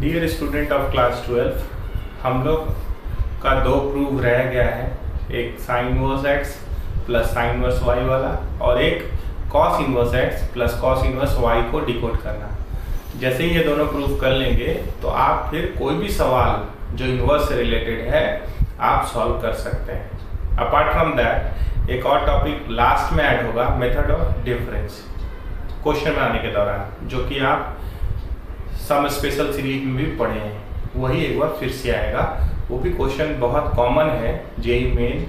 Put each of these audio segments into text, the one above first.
Dear student of class 12, हम लोग का दो प्रूफ रह गया है, एक sine inverse x plus sine inverse y वाला और एक cos inverse x plus cos inverse y को डिकोड करना। जैसे ही ये दोनों प्रूफ कर लेंगे तो आप फिर कोई भी सवाल जो इनवर्स से रिलेटेड है आप सॉल्व कर सकते हैं। अपार्ट फ्रॉम दैट एक और टॉपिक लास्ट में ऐड होगा, मेथड ऑफ डिफरेंस, क्वेश्चन बनाने के दौरान, जो कि आप सम स्पेशल सीरीज में भी पढ़े हैं, वही एक बार फिर से आएगा। वो भी क्वेश्चन बहुत कॉमन है जेईई मेन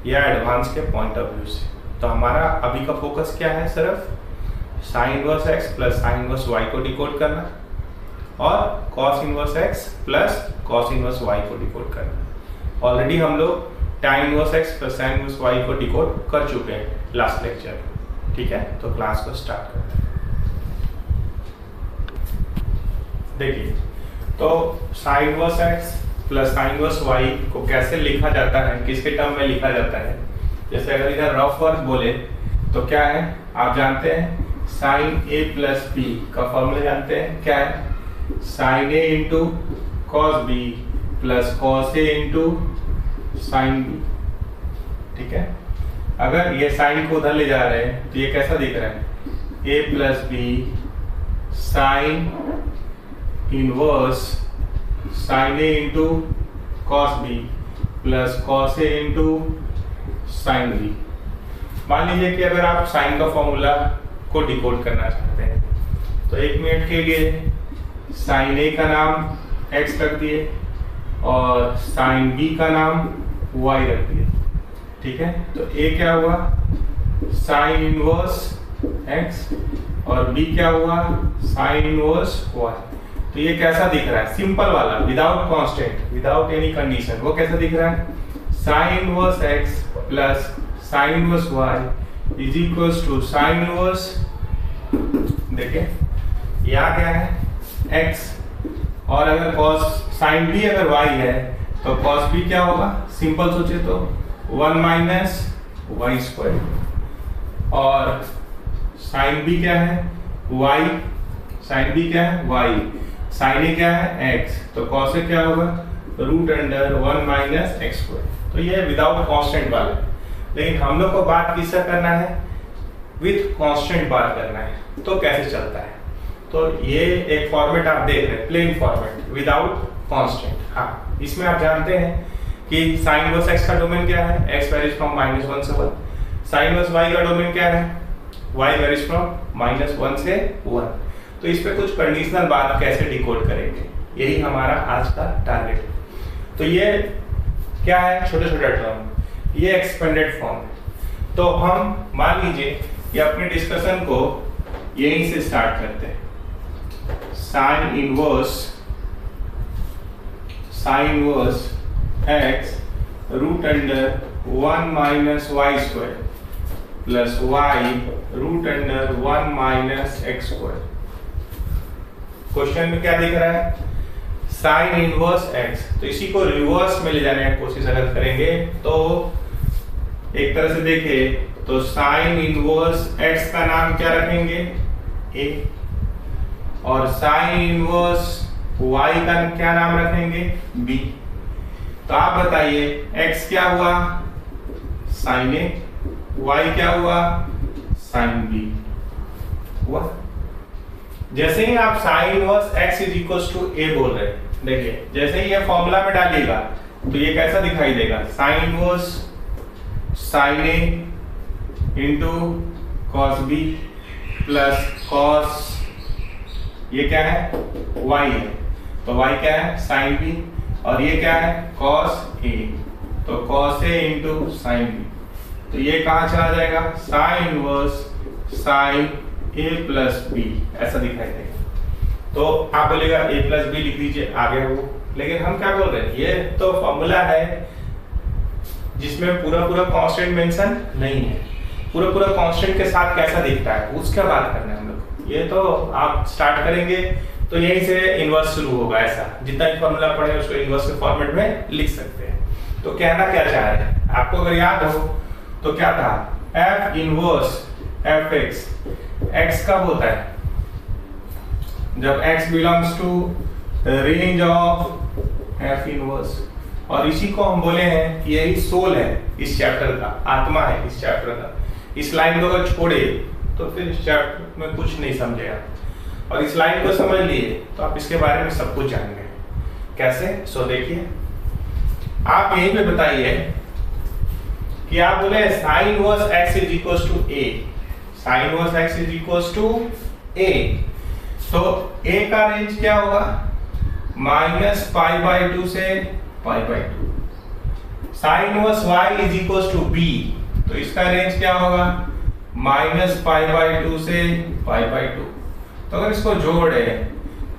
या एडवांस के पॉइंट ऑफ व्यू से। तो हमारा अभी का फोकस क्या है, सिर्फ sine inverse x plus sine inverse y को डिकोड करना और cos inverse x plus cos inverse y को डिकोड करना। ऑलरेडी हम लोग tan inverse x plus sine inverse y को डिकोड कर चुके हैं लास्ट लेक्चर। ठीक है, तो क्लास को स्टार्ट करते हैं। देखिए, तो sine inverse x plus sine inverse y को कैसे लिखा जाता है, किसके टर्म में लिखा जाता है। जैसे अगर इधर रफ वर्क बोले तो क्या है, आप जानते हैं साइन ए प्लस बी का फॉर्मूला जानते हैं, क्या है, sine A into cos B plus cos A into sine B. ठीक है, अगर ये साइन को उधर ले जा रहे हैं तो ये कैसा दिख रहा है, A plus B sine inverse sine A into cos B plus cos A into sine B. मान लीजिए कि अगर आप साइन का फॉर्मूला को डिकोड करना चाहते हैं तो 1 मिनट के लिए साइन ए का नाम x रख दिए और साइन बी का नाम y रख दिए। ठीक है, तो a क्या हुआ, साइन इनवर्स x और b क्या हुआ, साइन इनवर्स y। तो ये कैसा दिख रहा है, सिंपल वाला, without constant, without any condition. वो कैसा दिख रहा है, sine inverse x plus sine inverse y is equals to sine inverse, देखिए ये आ गया है x, और अगर cos साइन b अगर y है तो cos b क्या होगा, सिंपल सोचे तो 1 माइनस वाई स्क्वायर, और साइन b क्या है, y, साइन b क्या है y, साइन a क्या है x, तो cos a क्या होगा, root under 1 minus x square. तो ये विदाउट कांस्टेंट वाला, लेकिन हम लोग को बात किससे करना है, विथ कांस्टेंट बात करना है। तो कैसे चलता है, तो ये एक फॉर्मेट आप देख रहे हैं, प्लेन फॉर्मेट विदाउट कांस्टेंट। हाँ, इसमें आप जानते हैं कि साइन इनवर्स एक्स का डोमेन क्या है, x वेरीज फ्रॉम -1 से 1। साइन इनवर्स y का डोमेन क्या है, y वेरीज फ्रॉम -1 से 1। तो इस पे कुछ कंडीशनल बात कैसे डिकोड करेंगे, यही हमारा आज का टारगेट है। तो ये क्या है, छोटे छोटे टर्म, ये एक्सपेंडेड फॉर्म है। तो हम मान लीजिए कि अपने डिस्कशन को यहीं से स्टार्ट करते हैं। Sine inverse x root under 1 minus y square plus y root under 1 minus x square. Question में क्या दिख रहा है, साइन इनवर्स x। तो इसी को रिवर्स में ले जाने की कोशिश अगर करेंगे तो एक तरह से देखें तो साइन इनवर्स x का नाम क्या रखेंगे, a, और साइन इनवर्स y का क्या नाम रखेंगे, b। तो आप बताइए x क्या हुआ, साइन a, y क्या हुआ, साइन b हुआ। जैसे ही आप sine inverse x is equals to a बोल रहे हैं, देखिए जैसे ही ये फॉर्मूला में डालिएगा तो ये कैसा दिखाई देगा, sign inverse sign a into cos b plus cos, ये क्या है, y है, तो y क्या है, साइन b, और ये क्या है, कॉस a, तो cos a into sine b। तो ये कहाँ चला जाएगा, sign inverse sign a plus b, ऐसा दिखाई देगा। तो आप बोलेगा a प्लस b लिख दीजिए, आ गया वो। लेकिन हम क्या बोल रहे हैं, ये तो फॉर्मूला है जिसमें पूरा पूरा कांस्टेंट मेंशन नहीं है। पूरा पूरा कांस्टेंट के साथ कैसा दिखता है, उसका बात करना है हम लोग। ये तो आप स्टार्ट करेंगे तो यहीं से इनवर्स शुरू होगा, ऐसा जितना भी फॉर्मूला पढ़े उसको इनवर्स के फॉर्मेट में लिख सकते हैं। तो कहना क्या चाह रहे हैं, आपको अगर याद हो तो क्या था, f इनवर्स fx, x कब होता है, जब x belongs to range of f inverse, और इसी को हम बोले हैं कि यही सोल है इस चैप्टर का, आत्मा है इस चैप्टर का। इस लाइन को अगर छोड़े तो फिर इस चैप्टर में कुछ नहीं समझेगा, और इस लाइन को समझ लिए तो आप इसके बारे में सब कुछ जान गए। कैसे? सो देखिए, आप यहीं पे बताइए कि आप बोले sine inverse x is equal to a, sine inverse x is equal to a, तो a का रेंज क्या होगा? -π/2 से π/2। Sine inverse y is equal to b, तो इसका रेंज क्या होगा? -π/2 से π/2। तो अगर इसको जोड़े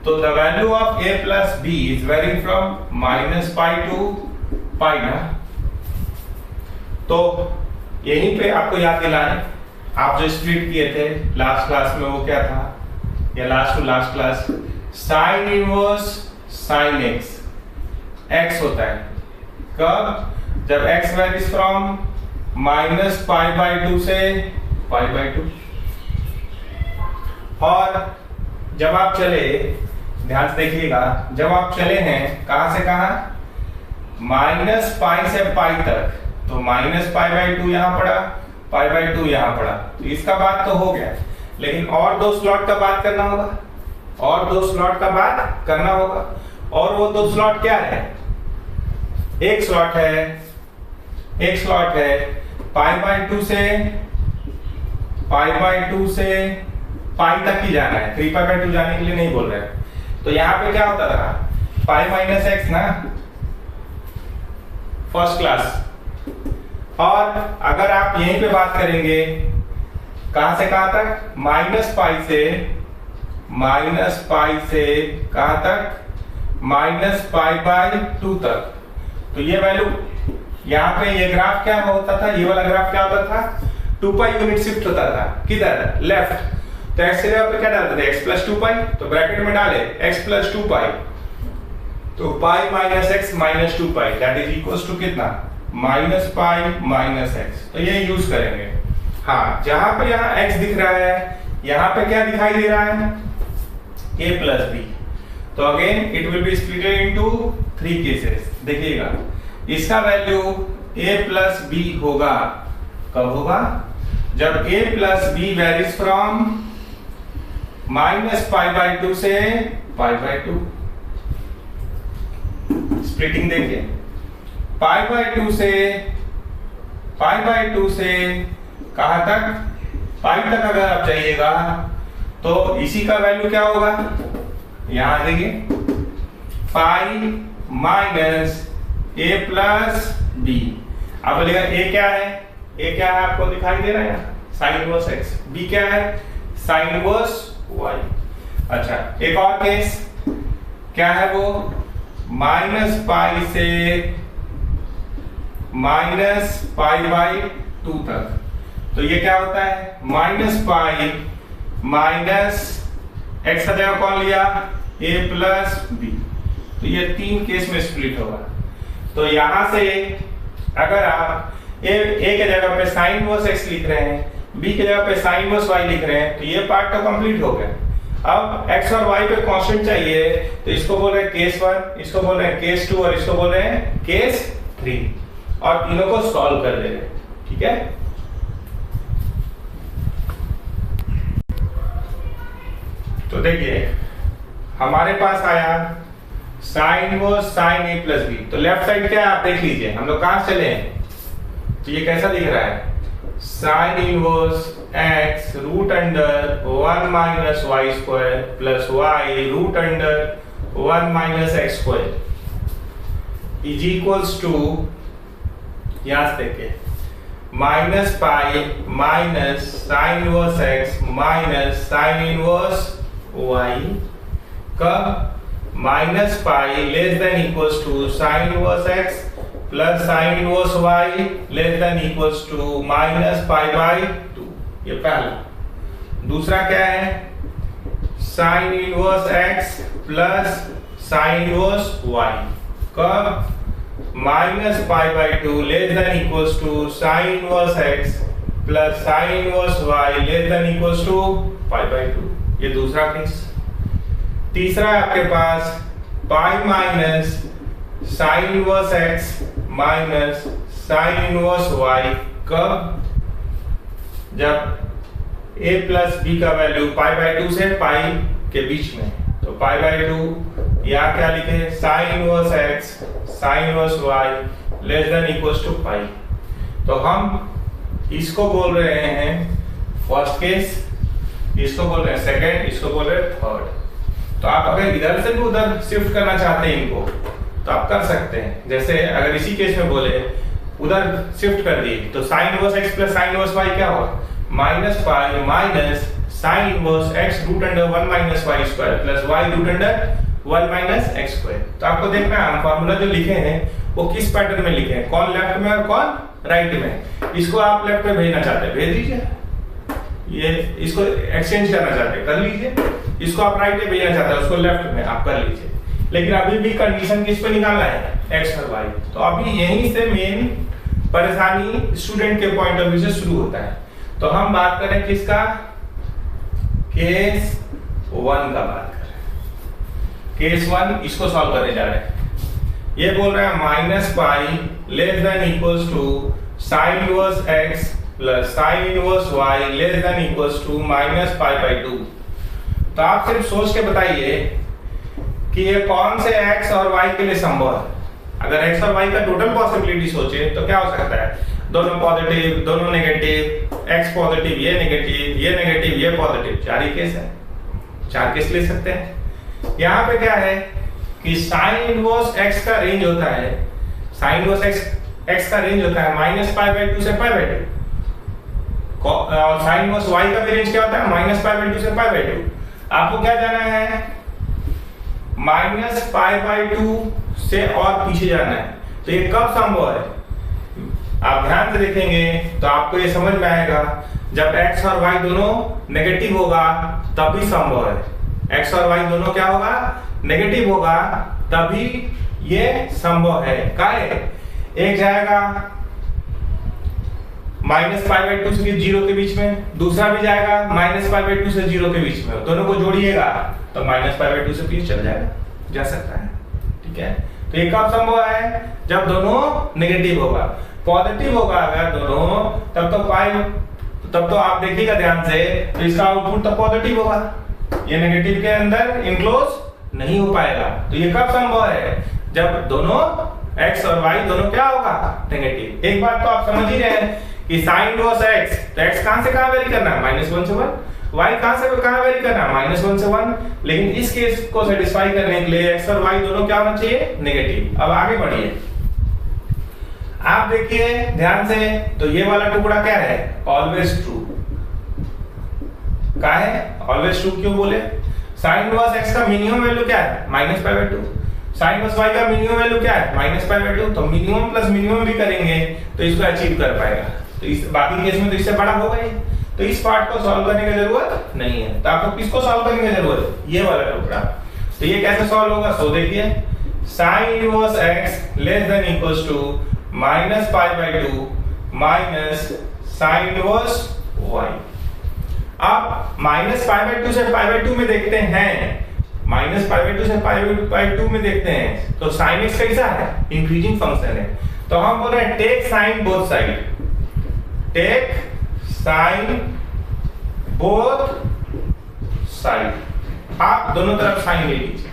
तो the value of a plus b is varying from -π to π ना। तो यहीं पे आपको याद दिलाएं, आप जो स्प्लिट किए थे लास्ट क्लास में, वो क्या था, या last to last class, sine inverse sine x होता है कब? जब x वेरीज फ्रॉम -π/2 से π/2। और जब आप चले, ध्यान से देखिएगा, जब आप चले हैं कहां से कहां? -π से π तक, तो -π/2 यहाँ पड़ा, π/2 यहाँ पड़ा, तो इसका बात तो हो गया। लेकिन और दो स्लॉट का बात करना होगा, और दो स्लॉट का बात करना होगा, और वो दो स्लॉट क्या है? एक स्लॉट है π/2 से π तक ही जाना है, 3π/2 जाने के लिए नहीं बोल रहे हैं। तो यहाँ पे क्या होता था? π-x ना, फर्स्ट क्लास। और अगर आप यहीं पे बात करेंगे कहां से कहां तक? -π से कहां तक? -π/2 तक। तो ये वैल्यू यहाँ पे, ये ग्राफ क्या होता था? ये वाला ग्राफ क्या होता था? 2π यूनिट शिफ्ट होता था किधर? लेफ्ट। तो x के जगह पे क्या डालते थे? x + 2π, तो ब्रैकेट में डाले x + 2π, तो π - x - 2π that is equals to कितना? -π - x। तो ये यूज करेंगे। हाँ, जहां पे यहाँ x दिख रहा है, यहाँ पे क्या दिखाई दे रहा है? a + b। तो again it will be splitted into 3 cases. देखिएगा, इसका वैल्यू a + b होगा, कब होगा? जब a + b वेरीज फ्रॉम -π/2 से π/2। स्प्लिटिंग देखिए, π/2 से कहां तक? π तक अगर आप जाइएगा तो इसी का वैल्यू क्या होगा? यहां देखिए, π - a + b। अब बोलेगा a क्या है? a क्या है आपको दिखाई दे रहा है? Sine inverse x। b क्या है? Sine inverse y। अच्छा, एक और केस क्या है? वो -π से -π/2 तक। तो ये क्या होता है? -π - x का जगह कौन लिया? a + b। तो ये 3 केस में स्प्लिट होगा। तो यहां से अगर आप a के जगह पे साइन इनवर्स x लिख रहे हैं, b के जगह पे साइन इनवर्स y लिख रहे हैं, तो ये पार्ट तो कंप्लीट हो गया। अब x और y पे कांस्टेंट चाहिए, तो इसको बोल रहे हैं केस 1, इसको बोल रहे हैं केस 2, और इसको बोल रहे हैं केस 3, और तीनों को सॉल्व कर दे रहे हैं। ठीक है, तो देखिए हमारे पास आया sign inverse sign a + b। तो लेफ्ट साइड क्या है आप देख लीजिए, हम लोग कहां चले हैं? तो ये कैसा दिख रहा है? Sine inverse x √1 - y² + y √1 - x² is equals to, यहां से देखिए, -π minus sine inverse x minus sine inverse y का -π less than equals to sine inverse x plus sine inverse y less than equals to -π/2। ये पहला। दूसरा क्या है? Sine inverse x plus sine inverse y का -π/2 less than equals to sine inverse x plus sine inverse y less than equals to π/2। ये दूसरा केस। तीसरा आपके पास pi minus sine inverse x minus sine inverse y. कब? जब a plus B का वैल्यू पाई बाय 2 से पाई के बीच में, तो पाई बाय 2 यहाँ क्या लिखे, sine inverse x sine inverse y less than equals to pi. तो हम इसको बोल रहे हैं फर्स्ट केस, इसको बोल रहे हैं सेकंड, इसको बोल रहे हैं थर्ड। तो आप अगर इधर से भी उधर शिफ्ट करना चाहते हैं इनको तो आप कर सकते हैं। जैसे अगर इसी केस में बोले उधर शिफ्ट कर दिए तो sine inverse x plus sine inverse y क्या होगा, minus pi minus sine inverse x root under 1 minus y square plus y root under 1 minus x square. तो आपको देखना है हम फार्मूला जो लिखे हैं वो किस पैटर्न में लिखे हैं, कौन लेफ्ट में और कौन राइट में। इसको आप लेफ्ट में भेजना चाहते हैं भेज दीजिए, ये इसको एक्सचेंज करना चाहते हैं कर लीजिए, इसको आप राइट में भेजना चाहते हैं उसको लेफ्ट में आप कर लीजिए। लेकिन अभी भी कंडीशन किस पे निकालना है, एक्स और वाई। तो अभी यहीं से मेन परेशानी स्टूडेंट के पॉइंट ऑफ व्यू से शुरू होता है। तो हम बात करें किसका, केस 1 का बात करें। केस 1 इसको सॉल्व करने जा रहे हैं। ये बोल रहे हैं minus pi less than equals to sine inverse x plus sine inverse y less than equals to minus pi by 2। तो आप सिर्फ सोच के बताइए कि ये कौन से x और y के लिए संभव है। अगर x और y का टोटल पॉसिबिलिटी सोचे तो क्या हो सकता है, दोनों पॉजिटिव दोनों नेगेटिव, x पॉजिटिव ये नेगेटिव ये नेगेटिव ये पॉजिटिव, 4 ही केस है, 4 केस ले सकते हैं। यहाँ पे क्या है कि साइन इनवर्स x का रेंज होता है, साइन इनवर्स x का रेंज होता है माइनस पाई बाय 2 से पाई बाय 2 और साइन इनवर्स y का भी रेंज क्या होता है माइनस पाई बाय 2 से पाई बाय 2। आपको क्या जाना है, माइनस पाई बाय 2 से और पीछे जाना है। तो ये कब संभव है, आप ध्यान से देखेंगे तो आपको ये समझ में आएगा जब x और y दोनों नेगेटिव होगा तभी संभव है। x और y दोनों क्या होगा, नेगेटिव होगा तभी ये संभव है। क्या है, एक जाएगा माइनस पाई बाय 2 से 0 के बीच में, दूसरा भी जाएगा माइनस पाई बाय 2 से 0 के बीच में, दोनों को जोड़िएगा तो माइनस पाई बाय 2 से पीछे चल जाएगा, जा सकता है। ठीक है, तो ये कब संभव है, जब दोनों नेगेटिव होगा। पॉजिटिव होगा अगर दोनों तब तो आप देखिएगा ध्यान से, तो इसका आउटपुट तो पॉजिटिव होगा, ये नेगेटिव के अंदर इनक्लोज नहीं हो पाएगा। तो ये कब संभव है, जब दोनों x और y दोनों क्या होगा, नेगेटिव। एक बात तो आप समझ ही रहे हैं कि साइन इनवर्स x, तो x कहां से कहां वेरी करना है, -1 से 1, y कहां से कहां वेरी करना है, -1 से 1। लेकिन इस केस को सेटिस्फाई करने के लिए x और y दोनों क्या होना चाहिए, नेगेटिव। अब आगे बढ़िए, आप देखिए ध्यान से, तो ये वाला टुकड़ा क्या है, ऑलवेज ट्रू। क्या है, ऑलवेज ट्रू क्यों बोले, साइन इनवर्स x का मिनिमम वैल्यू क्या है, minus pi by 2, sign inverse y का मिनिमम वैल्यू क्या है, माइनस पाई बाय 2। तो मिनिमम प्लस मिनिमम भी करेंगे तो इसको अचीव कर पाएगा। तो इस बाकी केस में तो इससे बड़ा होगा ही, तो इस पार्ट को सॉल्व करने की जरूरत नहीं है। तो आपको किसको सॉल्व करने की जरूरत है, ये वाला टुकड़ा। तो ये कैसे सॉल्व होगा, सो देखिए, sine inverse x less than equals to minus pi by 2 minus sine inverse y। अब माइनस पाई बाय 2 से पाई बाय 2 में देखते हैं, माइनस पाई बाय 2 से पाई बाय 2 में देखते हैं तो साइन x कैसा है, इंक्रीजिंग फंक्शन है। तो हम बोल रहे हैं take sine both side, take sine both side, आप दोनों तरफ साइन ले लीजिए।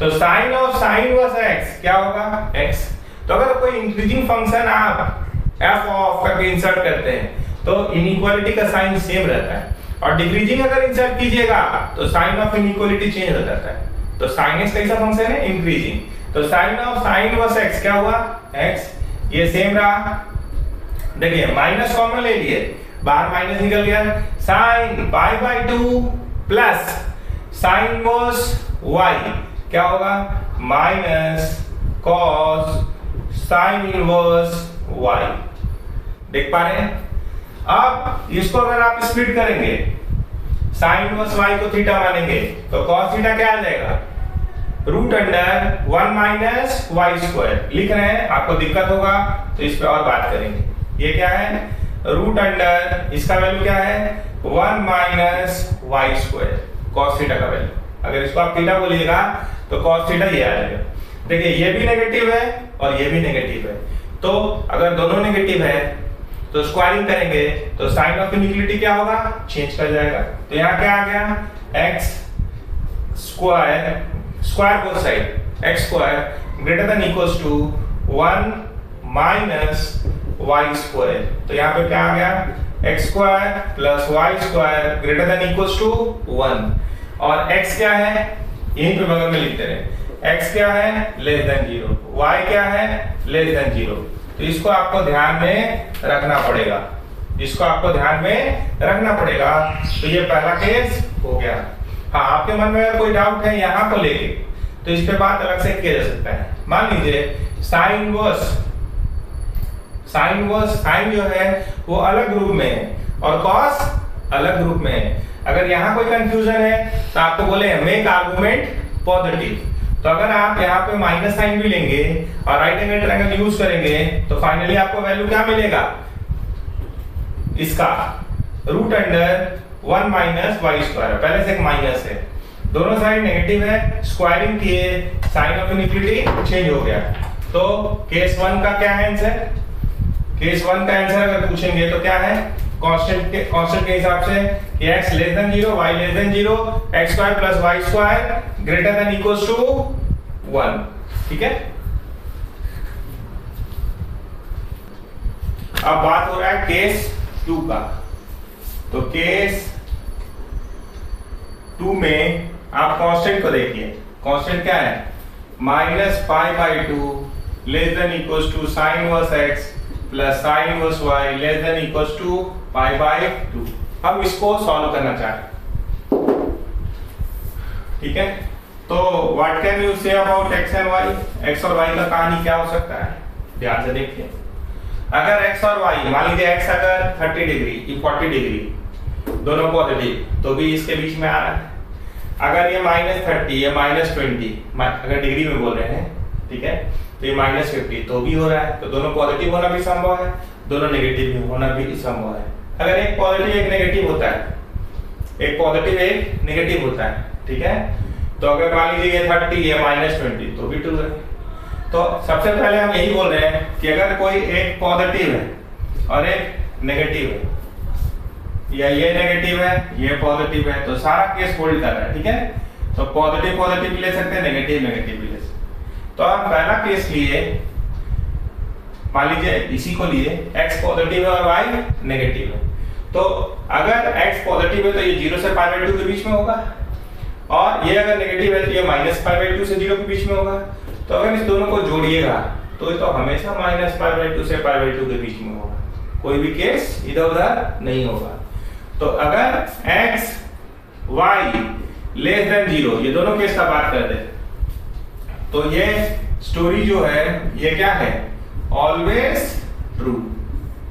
तो sine of sine inverse x क्या होगा, x। तो अगर कोई इंक्रीजिंग फंक्शन आप f ऑफ करके इंसर्ट करते हैं तो इनइक्वालिटी का साइन सेम रहता है, और डिक्रीजिंग अगर इंसर्ट कीजिएगा तो साइन ऑफ इनइक्वालिटी चेंज हो जाता है। तो साइन x कैसा फंक्शन है, इंक्रीजिंग। तो sine of sine inverse x क्या हुआ, x, ये सेम रहा। देखिए माइनस कॉमन ले लिए, बाहर माइनस निकल गया, sine pi by 2 plus sine inverse y क्या होगा, minus cos sine inverse y। देख पा रहे हैं। अब इसको अगर आप स्प्लिट करेंगे, साइन इनवर्स y को थीटा मानेंगे तो कॉस थीटा क्या आ जाएगा, root under 1 minus y square. लिख रहे हैं, आपको दिक्कत होगा तो इस पे और बात करेंगे। ये क्या है, रूट अंडर, इसका वैल्यू क्या है, 1 minus y square, cos theta का वैल्यू। अगर इसको आप थीटा बोलिएगा तो cos थीटा ये आ जाएगा। देखिए ये भी नेगेटिव है और ये भी नेगेटिव है, तो अगर दोनों नेगेटिव है तो स्क्वायरिंग करेंगे तो साइन ऑफ इनइक्वालिटी क्या होगा, चेंज कर जाएगा। तो यहाँ क्या आ गया, x square both side, x square greater than equals to 1 minus y square. तो यहाँ पे क्या आ गया, x square plus y square greater than equals to 1, और x क्या है यहीं पे बगल में लिखते रहे, x क्या है लेस देन 0, y क्या है लेस देन 0। तो इसको आपको ध्यान में रखना पड़ेगा, इसको आपको ध्यान में रखना पड़ेगा। तो ये पहला केस हो गया। हाँ, आपके मन में अगर कोई डाउट है यहाँ को लेके तो इस पे बात अलग से किया जा सकता है। मान लीजिए साइन इनवर्स, साइन जो है वो अलग ग्रुप में है और कॉस अलग ग्रुप में है। अगर यहाँ कोई कंफ्यूजन है तो आपको बोले मेक आर्गुमेंट पॉजिटिव। तो अगर आप यहाँ पे माइनस साइन भी लेंगे और राइट एंगल ट्रायंगल यूज करेंगे तो फाइनली आपको वैल्यू क्या मिलेगा, इसका root under 1 minus y square. पहले से एक माइनस है, दोनों साइड नेगेटिव है, स्क्वायरिंग किए साइन ऑफ इनइक्वालिटी चेंज हो गया। तो केस 1 का क्या है आंसर, केस 1 का आंसर अगर पूछेंगे तो क्या है, कांस्टेंट के हिसाब से कि x less than 0, y less than 0, x square plus y square greater than equals to 1। ठीक है, अब बात हो रहा है केस 2 का। तो केस 2 में आप कांस्टेंट को देखिए, कांस्टेंट क्या है, minus pi by 2 less than equals to sine inverse x plus sine inverse y less than equals to pi by 2। हम इसको सॉल्व करना चाहें, ठीक है। तो what can you say about x and y, x और y का कहानी क्या हो सकता है, ध्यान से देखिए। अगर x और y, मान लीजिए x अगर 30 डिग्री 40 डिग्री दोनों पॉजिटिव तो भी इसके बीच में आ रहा है। अगर ये -30 ये -20, अगर डिग्री में बोल रहे हैं, ठीक है, तो ये -50 तो भी हो रहा है। तो दोनों पॉजिटिव होना भी संभव है, दोनों नेगेटिव होना भी संभव है। अगर एक पॉजिटिव एक नेगेटिव होता है, एक पॉजिटिव एक नेगेटिव होता है, ठीक है, तो अगर मान लीजिए ये 30 ये -20 तो भी ट्रू है। तो सबसे पहले हम यही बोल रहे हैं कि अगर कोई एक पॉजिटिव है और एक नेगेटिव है, या ये नेगेटिव है ये पॉजिटिव है, तो सारा केस होल्ड कर रहा है, ठीक है। तो पॉजिटिव भी ले सकते हैं, नेगेटिव भी ले सकते हैं। तो हम पहला केस लिए, मान लीजिए इसी को लिए, x पॉजिटिव है और y नेगेटिव है। तो अगर x पॉजिटिव है तो ये 0 से π/2 के बीच में होगा, और ये अगर नेगेटिव है तो ये -π/2 से 0 के बीच में होगा। तो अगर इस दोनों को जोड़िएगा तो ये तो हमेशा -π/2 से π/2 के बीच में होगा, कोई भी केस इधर उधर नहीं होगा। तो अगर x y लेस देन 0, ये दोनों केस का बात कर दे, तो ये स्टोरी जो है ये क्या है, ऑलवेज ट्रू।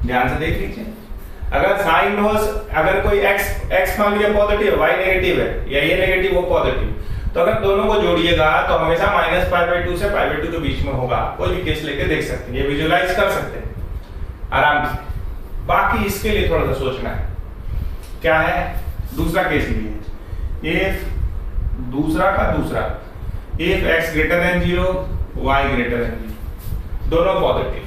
ध्यान से देख लीजिए, अगर साइन इनवर्स, अगर कोई x मान लीजिए पॉजिटिव है, y नेगेटिव है, या ये नेगेटिव वो पॉजिटिव, तो अगर दोनों को जोड़िएगा तो हमेशा -π/2 से π/2 के बीच में होगा। कोई भी केस लेके देख सकते हैं, ये विजुअलाइज कर सकते हैं आराम से। बाकी इसके लिए थोड़ा सा सोचना है, क्या है, दूसरा केस लिए, इफ दूसरा का दूसरा, if x greater than 0 y greater than 0, दोनों पॉजिटिव।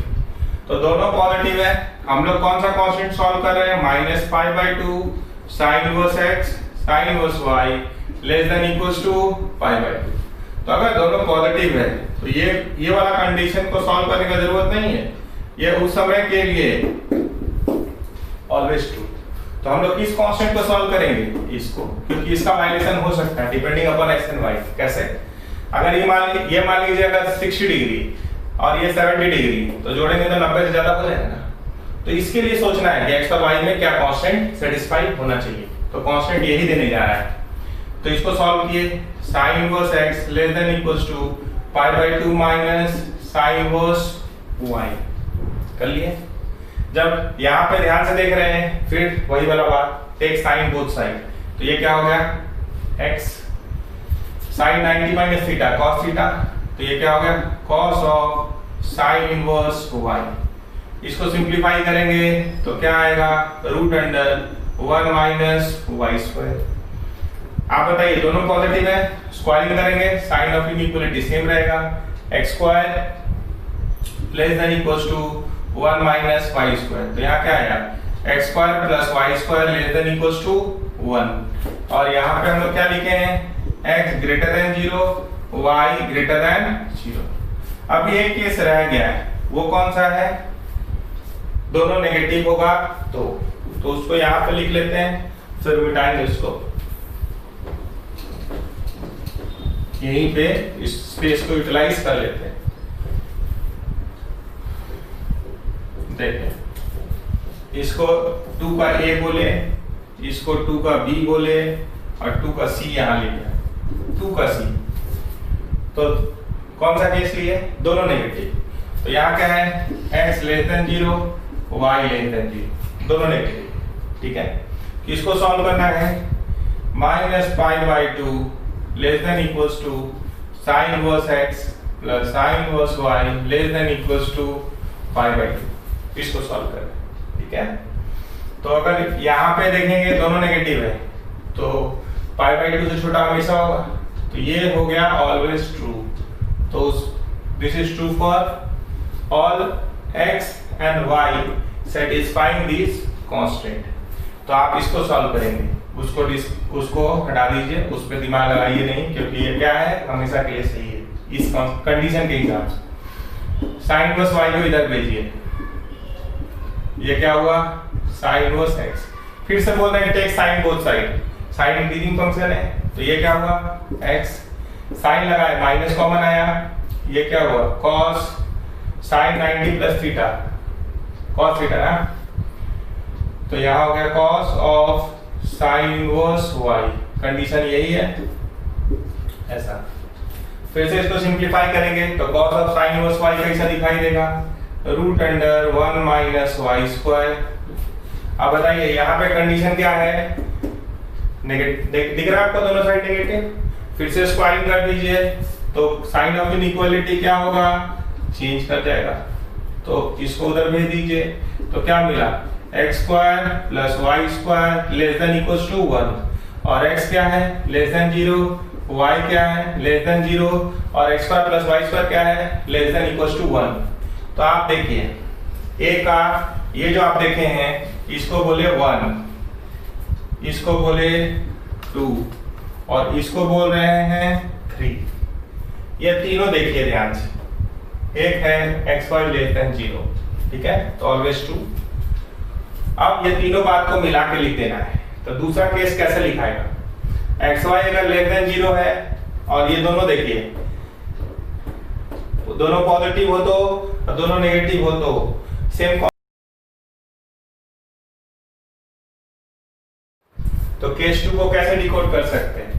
तो दोनों पॉजिटिव है, हम लोग कौन सा कांस्टेंट सॉल्व कर रहे हैं, -π/2 sin inverse x sin inverse y less than equals to π/2। तो अगर दोनों पॉजिटिव है तो ये वाला कंडीशन को सॉल्व करने की जरूरत नहीं है, ये उस समय के लिए ऑलवेज ट्रू। तो हम लोग किस कांस्टेंट को सॉल्व करेंगे, इसको, क्योंकि इसका वायलेशन हो सकता है depending upon x and y। कैसे, अगर ये मान लीजिए अगर 60 डिग्री और ये 70 डिग्री, तो जोड़ेंगे तो 90 से ज्यादा हो जाएगा ना। तो इसके लिए सोचना है कि x और y में क्या कांस्टेंट सेटिस्फाई होना चाहिए। तो कांस्टेंट यही देने जा रहा है। तो इसको सॉल्व किए, sin inverse x less than equals to π/2 minus sin inverse y कर लिए। जब यहाँ पे ध्यान से देख रहे हैं, फिर वही वाला बात, टेक साइन बोथ साइड, तो ये क्या हो गया, x sin 90 minus theta cos थीटा, तो ये क्या हो गया, cos of sin inverse y। इसको सिंप्लीफाई करेंगे तो क्या आएगा, root under 1 minus y square. आप बताइए दोनों पॉजिटिव है, स्क्वायरिंग करेंगे साइन ऑफ इनइक्वालिटी सेम रहेगा, x square less than equals to 1 minus y square. तो यहाँ क्या आएगा x square plus y square less than equals to 1। और यहाँ पे हम लोग क्या लिखे हैं x greater than 0 y greater than 0। अब ये केस रह गया है, वो कौन सा है, दोनों नेगेटिव होगा तो उसको यहाँ पे लिख लेते हैं, फिर मिटाएंगे इसको, यहीं पे इस स्पेस को यूटिलाइज कर लेते हैं। देखें इसको 2 का a बोले, इसको 2 का b बोले और 2 का c यहाँ लिखे, 2 का c। तो कौन सा केस लिए, दोनों नेगेटिव। तो यहाँ क्या है x less than 0 y less than 0, दोनों नेगेटिव, ठीक है। किसको सॉल्व करना है, minus pi by 2 less than equals to sine inverse x plus sine inverse y less than equals to pi by 2, इसको सॉल्व करें, ठीक है। तो अगर यहाँ पे देखेंगे दोनों नेगेटिव है तो पाई बाई 2 से छोटा हमेशा होगा, तो ये हो गया ऑलवेज ट्रू। तो this is true for all x and y satisfying this constant. तो आप इसको सॉल्व करेंगे, उसको हटा दीजिए, उस पर दिमाग लगाइए नहीं, क्योंकि ये क्या है हमेशा के लिए सही है इस कंडीशन के हिसाब से। साइन इनवर्स y को इधर भेजिए, ये क्या हुआ साइन इनवर्स x। फिर से बोल रहे हैं take sine both side, sine increasing function है तो ये क्या हुआ x, साइन लगाए माइनस कॉमन आया, ये क्या हुआ cos sine 90 plus theta, cos theta ना, तो यहाँ हो गया cos of sine inverse y, condition यही है ऐसा। फिर से इसको सिंप्लीफाई करेंगे तो cos of sine inverse y कैसा दिखाई देगा, root under 1 minus y square. अब बताइए यहाँ पे कंडीशन क्या है, नेगेटिव दिख रहा है आपको, दोनों साइड नेगेटिव। फिर से स्क्वायरिंग कर दीजिए तो साइन ऑफ इनइक्वालिटी क्या होगा, चेंज कर जाएगा, तो इसको उधर भेज दीजिए। तो क्या मिला x square plus y square less than equals to 1, और x क्या है लेस देन 0, y क्या है लेस देन 0, और x square plus y square क्या है लेस देन इक्वल्स टू 1। तो आप देखिए a का ये जो आप देखे हैं इसको बोले 1, इसको बोले 2 और इसको बोल रहे हैं 3। ये तीनों देखिए ध्यान से, एक है x y लेस देन 0, ठीक है, तो ऑलवेज ट्रू। अब ये तीनों बात को मिला के लिख देना है। तो दूसरा केस कैसे लिखाएगा, एक्स वाई अगर लेस देन 0 है और ये दोनों देखिए दोनों पॉजिटिव हो तो और दोनों नेगेटिव हो तो सेम। तो केस 2 को कैसे डिकोड कर सकते हैं,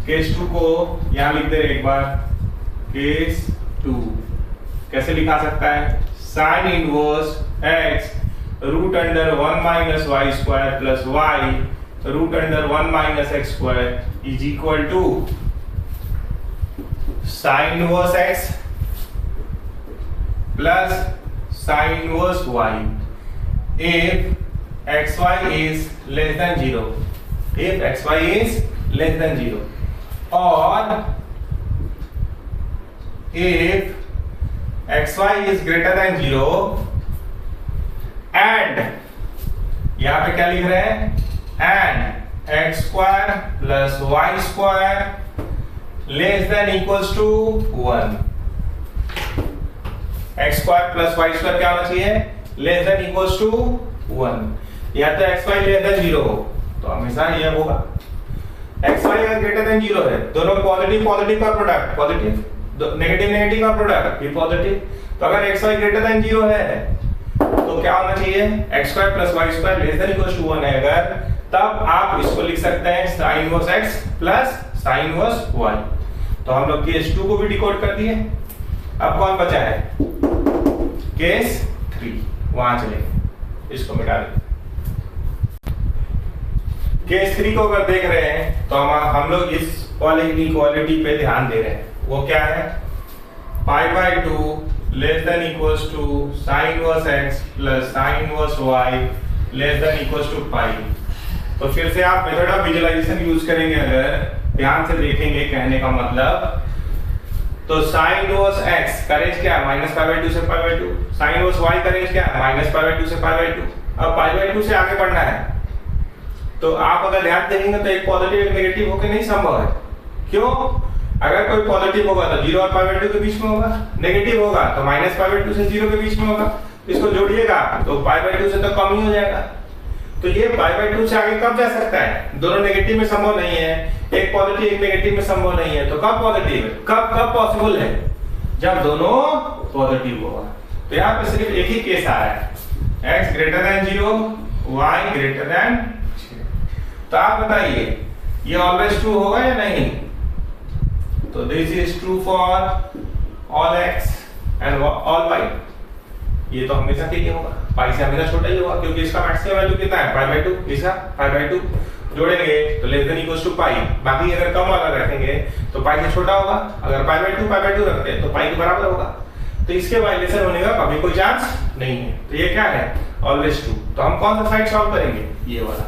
केस 2 को यहां लिख दे एक बार, केस 2 कैसे लिखा सकता है, sine inverse x root under 1 minus y square plus y root under 1 minus x square is equal to sine inverse x plus sine inverse y if xy is less than 0, if xy is less than 0, or if xy is greater than 0 and यहां पे क्या लिख रहे हैं, and x square plus y square less than equals to 1। x square plus y square क्या होना चाहिए, less than equals to 1। या तो xy less than 0 हो तो हमेशा ये होगा, xy अगर greater than 0 है, दोनों पॉजिटिव पॉजिटिव का प्रोडक्ट पॉजिटिव, नेगेटिव नेगेटिव का प्रोडक्ट भी पॉजिटिव। तो अगर xy greater than 0 है तो क्या होना चाहिए, x square plus y square less than equals to 1 है अगर, तब आप इसको लिख सकते हैं sin inverse x plus sin inverse y। तो हम लोग केस 2 को भी डिकोड कर दिए। अब कौन बचा है, केस 3, वहां चलेंगे, इसको मिटा दें। केस 3 को अगर देख रहे हैं तो हम लोग इस वाले इनइक्वालिटी पे ध्यान दे रहे हैं, वो क्या है, pi by 2 less than equals to sine inverse x plus sine inverse y less than equals to pi. तो फिर से आप मेथड ऑफ विजुअलाइजेशन यूज करेंगे, अगर ध्यान से देखेंगे कहने का मतलब, तो साइन इनवर्स x का रेंज क्या है -π/2 से π/2, साइन इनवर्स y का रेंज क्या है -π/2 से π/2। अब π/2 से आगे बढ़ना है, तो आप अगर ध्यान देंगे तो एक पॉजिटिव एक नेगेटिव होके नहीं संभव है। क्यों? अगर कोई पॉजिटिव होगा तो 0 और π/2 के बीच में होगा, नेगेटिव होगा तो -π/2 से 0 के बीच में होगा। इसको जोड़िएगा तो π/2 से तो कम ही हो जाएगा। तो ये π/2 से आगे कब जा सकता है? दोनों नेगेटिव में संभव नहीं है, एक पॉजिटिव एक नेगेटिव में संभव नहीं है। तो कब पॉजिटिव है, कब पॉसिबल है? जब दोनों पॉजिटिव होगा। तो यहाँ पे सिर्फ एक ही केस आ रहा है, x greater than 0, y greater than 0। तो आप बताइए ये ऑलवेज ट्रू होगा या नहीं? तो this is true for all x and all y। ये तो हमेशा के लिए होगा, पाई से हमेशा छोटा ही होगा, क्योंकि इसका मैक्सिमम वैल्यू कितना है π/2, इसका π/2 जोड़ेंगे तो लेस देन इक्वल्स टू पाई। बाकी अगर कम वाला रखेंगे तो पाई से छोटा होगा, अगर π/2 रखते हैं तो पाई के बराबर होगा। तो इसके वाइलेशन होने का कभी कोई चांस नहीं है। तो ये क्या है? Always true. तो हम कौन सा साइड सॉल्व करेंगे? ये वाला।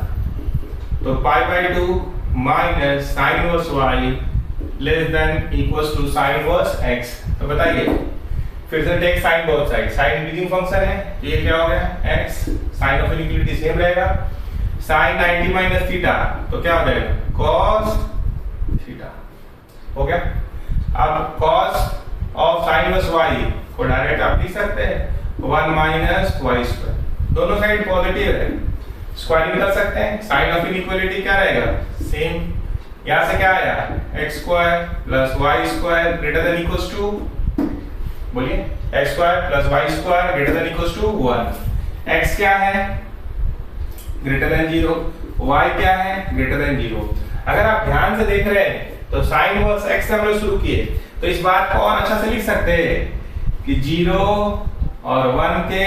तो π/2 minus sine inverse y less than equals to sine inverse x। तो बताइए, फिर से take sine both side, sine increasing function है, तो ये क्या हो गया x, sine of inequality same रहेगा, साइन 90 माइनस थीटा तो क्या हो जाएगा cos थीटा हो गया। अब cos of sine inverse y को डायरेक्ट आप लिख सकते हैं 1 माइनस y स्क्वायर, दोनों साइड पॉजिटिव है, स्क्वायरिंग कर सकते हैं। साइन ऑफ इनइक्वालिटी क्या रहेगा? सेम। यहां से क्या आया x square plus y square greater than equals to, बोलिए x square plus y square greater than equals to 1। x क्या है? ग्रेटर देन 0, y क्या है? Greater than 0। अगर आप ध्यान से देख रहे हैं तो साइन इनवर्स x से हम लोग शुरू किए, तो इस बात को और अच्छा से लिख सकते हैं कि 0 और 1 के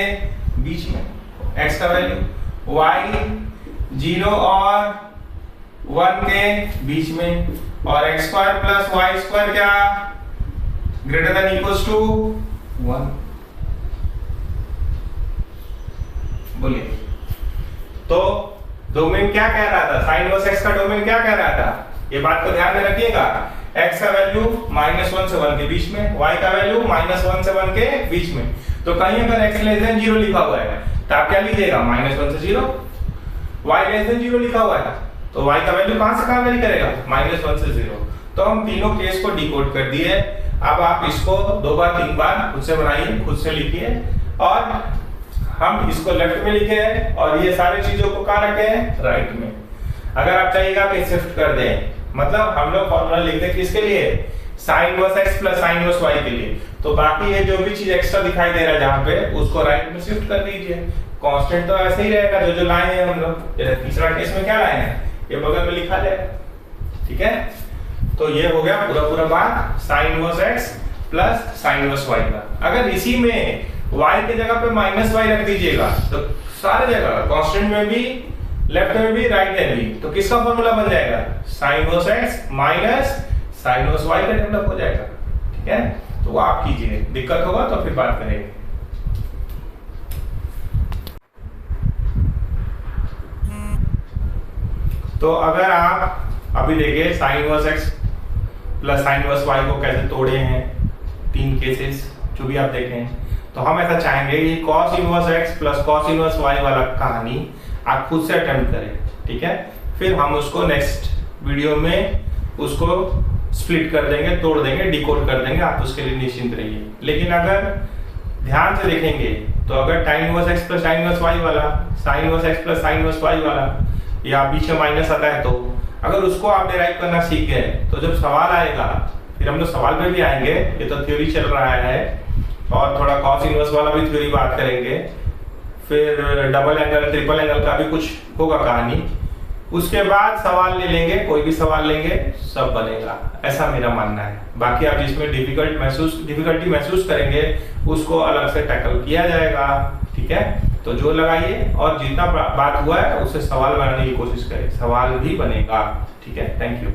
बीच में x का वैल्यू, y 0 और 1 के बीच में, और x square plus y square क्या? Greater than equals to 1। बोलिए, तो डोमेन क्या कह रहा था? साइन इनवर्स x का डोमेन क्या कह रहा था? ये बात को ध्यान में रखिएगा। x का वैल्यू -1 से 1 के बीच में, y का वैल्यू -1 से 1 के बीच में। तो कहीं अगर x लेस देन 0 लिखा हुआ है तो आप क्या लीजिएगा? -1 से 0। y लेस देन 0 लिखा हुआ है तो y का वैल्यू कहां से कहां वेरी करेगा? -1 से 0। तो हम तीनों केस को डिकोड कर दिए। अब आप इसको 2 बार 3 बार खुद से बनाइए, खुद से लिखिए, और हम इसको लेफ्ट में लिखे हैं और ये सारी चीजों को कहां रखे हैं? राइट में। अगर आप चाहिएगा कि शिफ्ट कर दें, मतलब हम लोग फॉर्मूला लिखते हैं किसके लिए? Sign inverse x plus sine inverse y के लिए। तो बाकी ये जो भी चीज एक्स्ट्रा दिखाई दे रहा है जहां पे, उसको राइट में शिफ्ट कर दीजिए। कांस्टेंट तो ऐसे ही रहेगा, जो लाए हैं हम लोग। तीसरा केस में क्या लाए हैं? ये बगल में लिखा जाएगा, ठीक है। तो ये हो गया पूरा बात sign inverse x plus sine inverse y का। अगर इसी में y की जगह पे -y रख दीजिएगा तो सारे जगह कांस्टेंट में भी, लेफ्ट में भी, राइट में भी, तो किसका फॉर्मूला बन जाएगा? Sign inverse x minus sine inverse y का डेवलप हो जाएगा, ठीक है। तो वो आप कीजिए, दिक्कत होगा तो फिर बात करेंगे। तो अगर आप अभी देखिए sine inverse x plus sine inverse y को कैसे तोड़े हैं, 3 केसेस जो भी आप देखें, तो हम ऐसा चाहेंगे कि cos inverse x plus cos inverse y वाला कहानी आप खुद से अटेम्प्ट करें, ठीक है। फिर हम उसको नेक्स्ट वीडियो में उसको स्प्लिट कर देंगे, तोड़ देंगे, डिकोड कर देंगे, आप उसके लिए निश्चिंत रहिए। लेकिन अगर ध्यान से देखेंगे तो अगर tan inverse x plus sin inverse y वाला, sin inverse x plus sin inverse y वाला, या बीच में माइनस आता है, तो अगर उसको आप डिराइव करना सीख गए तो जब सवाल आएगा, फिर हम लोग सवाल पे भी आएंगे, ये तो थ्योरी चल रहा है, और थोड़ा cos इनवर्स वाला भी थ्योरी बात करेंगे, फिर डबल एंगल ट्रिपल एंगल का भी कुछ होगा कहानी। उसके बाद सवाल ले लेंगे, कोई भी सवाल लेंगे, सब बनेगा, ऐसा मेरा मानना है। बाकी आप जिसमें डिफिकल्टी महसूस करेंगे उसको अलग से टैकल किया जाएगा, ठीक है। तो जो लगाइए और जितना बात हुआ है उससे सवाल बनाने की कोशिश करें, सवाल भी बनेगा, ठीक है। Thank you.